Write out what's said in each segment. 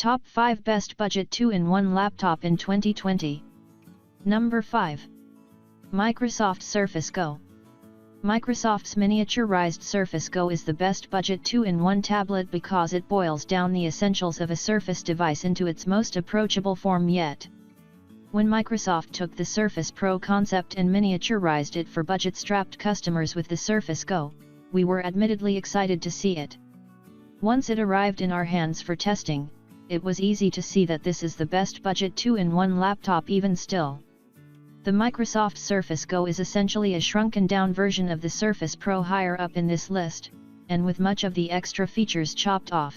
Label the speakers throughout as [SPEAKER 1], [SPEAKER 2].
[SPEAKER 1] Top 5 Best Budget 2-in-1 Laptop in 2020. Number 5. Microsoft Surface Go. Microsoft's miniaturized Surface Go is the best budget 2-in-1 tablet because it boils down the essentials of a Surface device into its most approachable form yet. When Microsoft took the Surface Pro concept and miniaturized it for budget-strapped customers with the Surface Go, we were admittedly excited to see it. Once it arrived in our hands for testing, it was easy to see that this is the best budget 2-in-1 laptop even still. The Microsoft Surface Go is essentially a shrunken-down version of the Surface Pro higher up in this list, and with much of the extra features chopped off.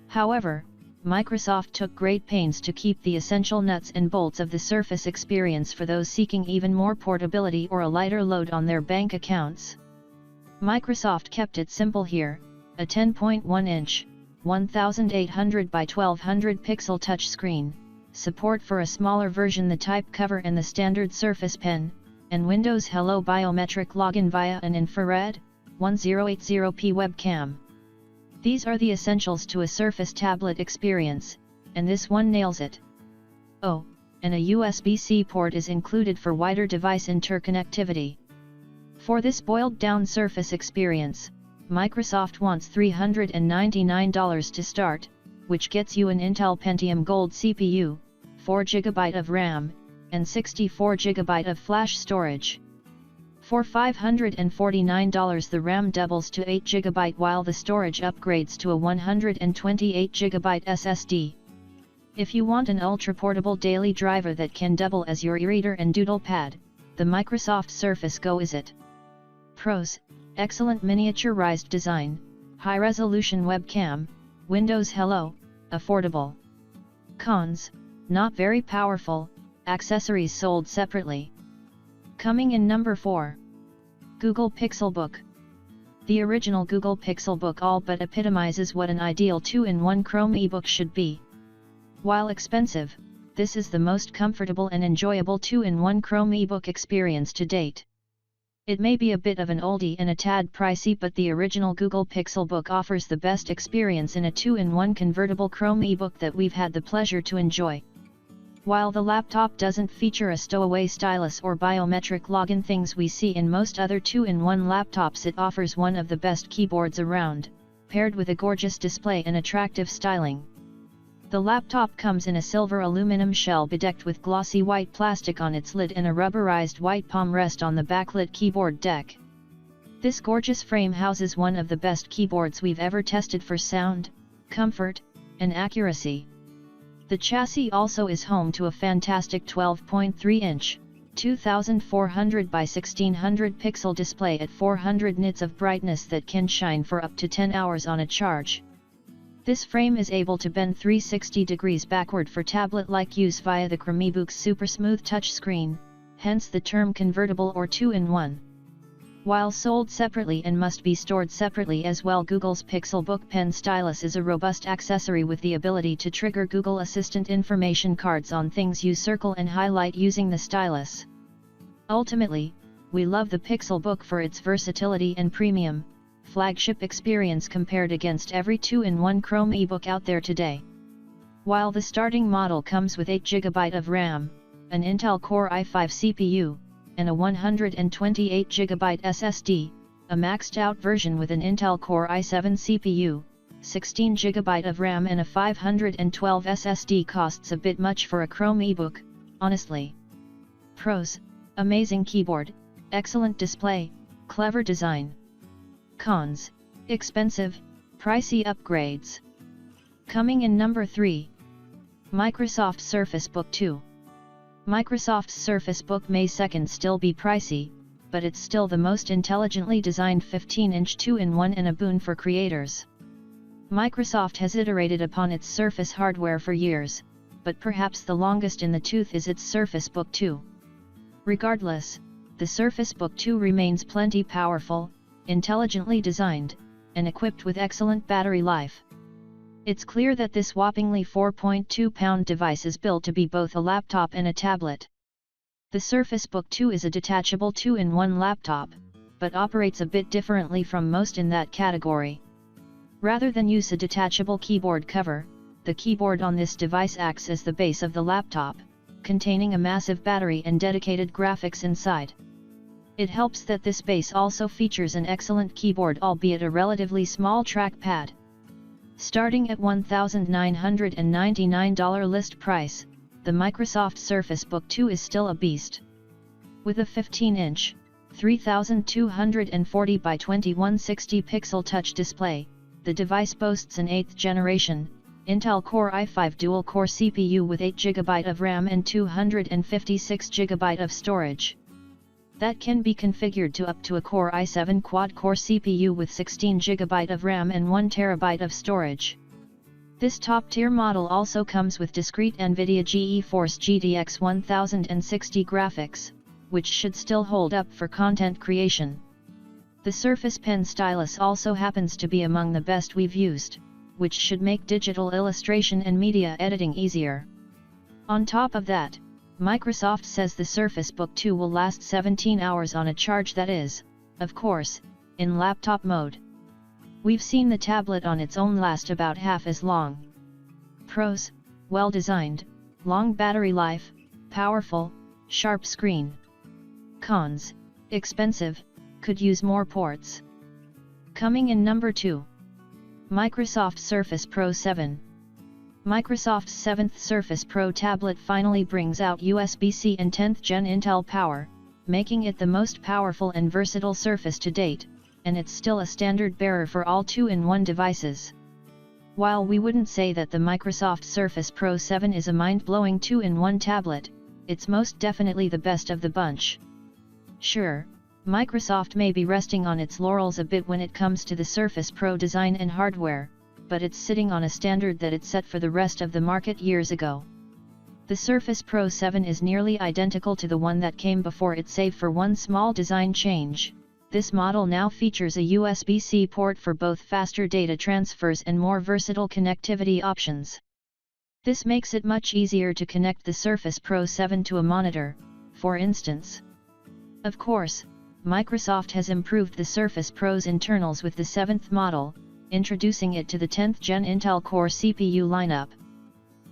[SPEAKER 1] However, Microsoft took great pains to keep the essential nuts and bolts of the Surface experience for those seeking even more portability or a lighter load on their bank accounts. Microsoft kept it simple here: a 10.1-inch, 1800 by 1200 pixel touchscreen, support for a smaller version, the type cover and the standard Surface Pen, and Windows Hello biometric login via an infrared 1080p webcam. These are the essentials to a Surface tablet experience, and this one nails it. Oh, and a USB-C port is included for wider device interconnectivity. For this boiled-down Surface experience, Microsoft wants $399 to start, which gets you an Intel Pentium Gold CPU, 4GB of RAM, and 64GB of flash storage. For $549 the RAM doubles to 8GB while the storage upgrades to a 128GB SSD. If you want an ultra-portable daily driver that can double as your e-reader and doodle pad, the Microsoft Surface Go is it. Pros: excellent miniaturized design, high-resolution webcam, Windows Hello, affordable. Cons: not very powerful, accessories sold separately. Coming in number 4. Google Pixelbook. The original Google Pixelbook all but epitomizes what an ideal 2-in-1 Chrome ebook should be. While expensive, this is the most comfortable and enjoyable 2-in-1 Chrome ebook experience to date. It may be a bit of an oldie and a tad pricey, but the original Google Pixelbook offers the best experience in a 2-in-1 convertible Chrome ebook that we've had the pleasure to enjoy. While the laptop doesn't feature a stowaway stylus or biometric login things we see in most other 2-in-1 laptops, it offers one of the best keyboards around, paired with a gorgeous display and attractive styling. The laptop comes in a silver aluminum shell bedecked with glossy white plastic on its lid and a rubberized white palm rest on the backlit keyboard deck. This gorgeous frame houses one of the best keyboards we've ever tested for sound, comfort, and accuracy. The chassis also is home to a fantastic 12.3-inch, 2400 by 1600 pixel display at 400 nits of brightness that can shine for up to 10 hours on a charge. This frame is able to bend 360 degrees backward for tablet-like use via the Chromebook's super smooth touchscreen, hence the term convertible or 2-in-1. While sold separately and must be stored separately as well, Google's Pixelbook Pen Stylus is a robust accessory with the ability to trigger Google Assistant information cards on things you circle and highlight using the stylus. Ultimately, we love the Pixelbook for its versatility and premium, flagship experience compared against every 2-in-1 Chrome ebook out there today. While the starting model comes with 8GB of RAM, an Intel Core i5 CPU, and a 128GB SSD, a maxed-out version with an Intel Core i7 CPU, 16GB of RAM and a 512 SSD costs a bit much for a Chrome ebook, honestly. Pros: amazing keyboard, excellent display, clever design. Cons: expensive, pricey upgrades. Coming in number 3. Microsoft Surface Book 2. Microsoft's Surface Book may second still be pricey, but it's still the most intelligently designed 15-inch 2-in-1 and a boon for creators. Microsoft has iterated upon its Surface hardware for years, but perhaps the longest in the tooth is its Surface Book 2. Regardless, the Surface Book 2 remains plenty powerful, intelligently designed, and equipped with excellent battery life. It's clear that this whoppingly 4.2-pound device is built to be both a laptop and a tablet. The Surface Book 2 is a detachable 2-in-1 laptop, but operates a bit differently from most in that category. Rather than use a detachable keyboard cover, The keyboard on this device acts as the base of the laptop, containing a massive battery and dedicated graphics inside. It helps that this base also features an excellent keyboard, albeit a relatively small trackpad. Starting at $1,999 list price, the Microsoft Surface Book 2 is still a beast. With a 15-inch, 3240 by 2160 pixel touch display, the device boasts an 8th generation, Intel Core i5 dual-core CPU with 8GB of RAM and 256GB of storage. That can be configured to up to a Core i7 quad-core CPU with 16GB of RAM and 1TB of storage. This top-tier model also comes with discrete NVIDIA GeForce GTX 1060 graphics, which should still hold up for content creation. The Surface Pen stylus also happens to be among the best we've used, which should make digital illustration and media editing easier. On top of that, Microsoft says the Surface Book 2 will last 17 hours on a charge, that is, of course, in laptop mode. We've seen the tablet on its own last about half as long. Pros: well designed, long battery life, powerful, sharp screen. Cons: expensive, could use more ports. Coming in number 2. Microsoft Surface Pro 7. Microsoft's 7th Surface Pro tablet finally brings out USB-C and 10th Gen Intel power, making it the most powerful and versatile Surface to date, and it's still a standard bearer for all 2-in-1 devices. While we wouldn't say that the Microsoft Surface Pro 7 is a mind-blowing 2-in-1 tablet, it's most definitely the best of the bunch. Sure, Microsoft may be resting on its laurels a bit when it comes to the Surface Pro design and hardware, but it's sitting on a standard that it set for the rest of the market years ago. The Surface Pro 7 is nearly identical to the one that came before it, save for one small design change. This model now features a USB-C port for both faster data transfers and more versatile connectivity options. This makes it much easier to connect the Surface Pro 7 to a monitor, for instance. Of course, Microsoft has improved the Surface Pro's internals with the 7th model, introducing it to the 10th Gen Intel Core CPU lineup.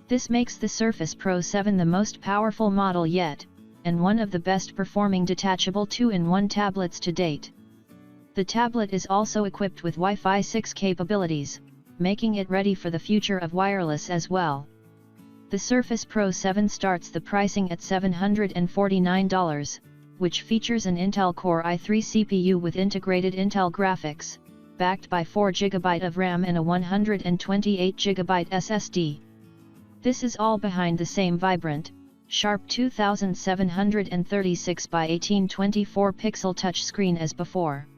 [SPEAKER 1] This makes the Surface Pro 7 the most powerful model yet, and one of the best performing detachable 2-in-1 tablets to date. The tablet is also equipped with Wi-Fi 6 capabilities, making it ready for the future of wireless as well. The Surface Pro 7 starts the pricing at $749, which features an Intel Core i3 CPU with integrated Intel graphics, backed by 4GB of RAM and a 128GB SSD. This is all behind the same vibrant, sharp 2736 by 1824 pixel touchscreen as before.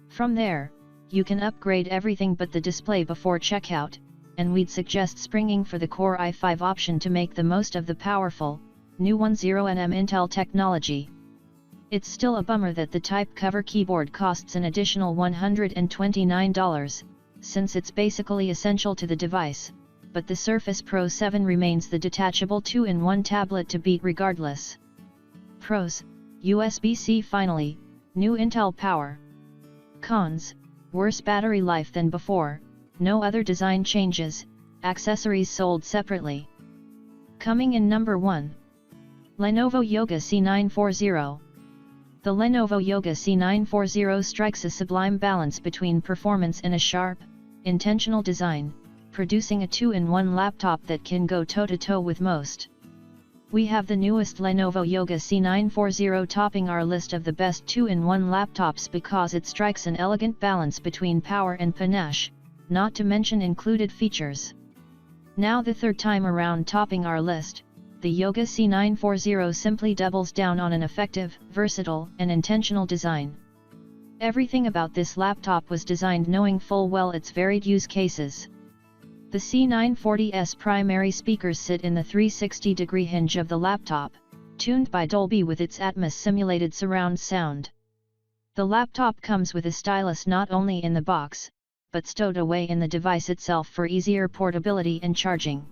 [SPEAKER 1] From there, you can upgrade everything but the display before checkout, and we'd suggest springing for the Core i5 option to make the most of the powerful, new 10nm Intel technology. It's still a bummer that the type cover keyboard costs an additional $129, since it's basically essential to the device, but the Surface Pro 7 remains the detachable 2-in-1 tablet to beat regardless. Pros: USB-C finally, new Intel power. Cons: worse battery life than before, no other design changes, accessories sold separately. Coming in number 1. Lenovo Yoga C9 40. The Lenovo Yoga C9 40 strikes a sublime balance between performance and a sharp, intentional design, producing a 2-in-1 laptop that can go toe-to-toe with most. We have the newest Lenovo Yoga C9 40 topping our list of the best 2-in-1 laptops because it strikes an elegant balance between power and panache, not to mention included features. Now the third time around topping our list, the Yoga C9 40 simply doubles down on an effective, versatile, and intentional design. Everything about this laptop was designed knowing full well its varied use cases. The C940's primary speakers sit in the 360-degree hinge of the laptop, tuned by Dolby with its Atmos simulated surround sound. The laptop comes with a stylus not only in the box, but stowed away in the device itself for easier portability and charging.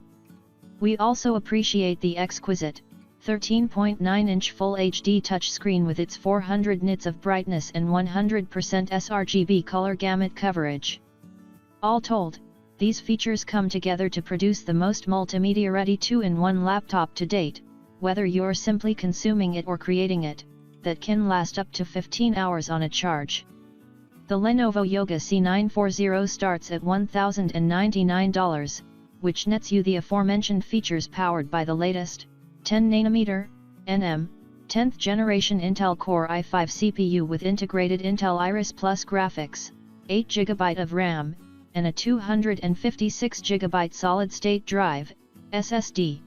[SPEAKER 1] We also appreciate the exquisite, 13.9-inch Full HD touchscreen with its 400 nits of brightness and 100% sRGB color gamut coverage. All told, These features come together to produce the most multimedia-ready 2-in-1 laptop to date, whether you're simply consuming it or creating it, that can last up to 15 hours on a charge. The Lenovo Yoga C9 40 starts at $1,099, which nets you the aforementioned features powered by the latest 10nm, nm, 10th generation Intel Core i5 CPU with integrated Intel Iris Plus graphics, 8GB of RAM, and a 256GB solid-state drive, SSD.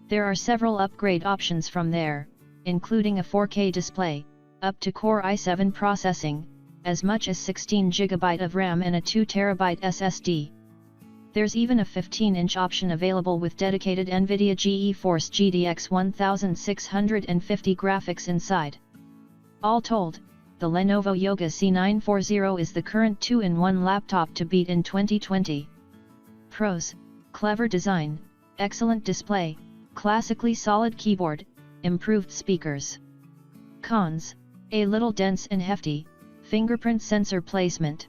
[SPEAKER 1] There are several upgrade options from there, including a 4K display, up to Core i7 processing, as much as 16GB of RAM and a 2TB SSD. There's even a 15-inch option available with dedicated NVIDIA GeForce GTX 1650 graphics inside. All told, the Lenovo Yoga C9 40 is the current 2-in-1 laptop to beat in 2020. Pros: clever design, excellent display, classically solid keyboard, improved speakers. Cons: a little dense and hefty, fingerprint sensor placement.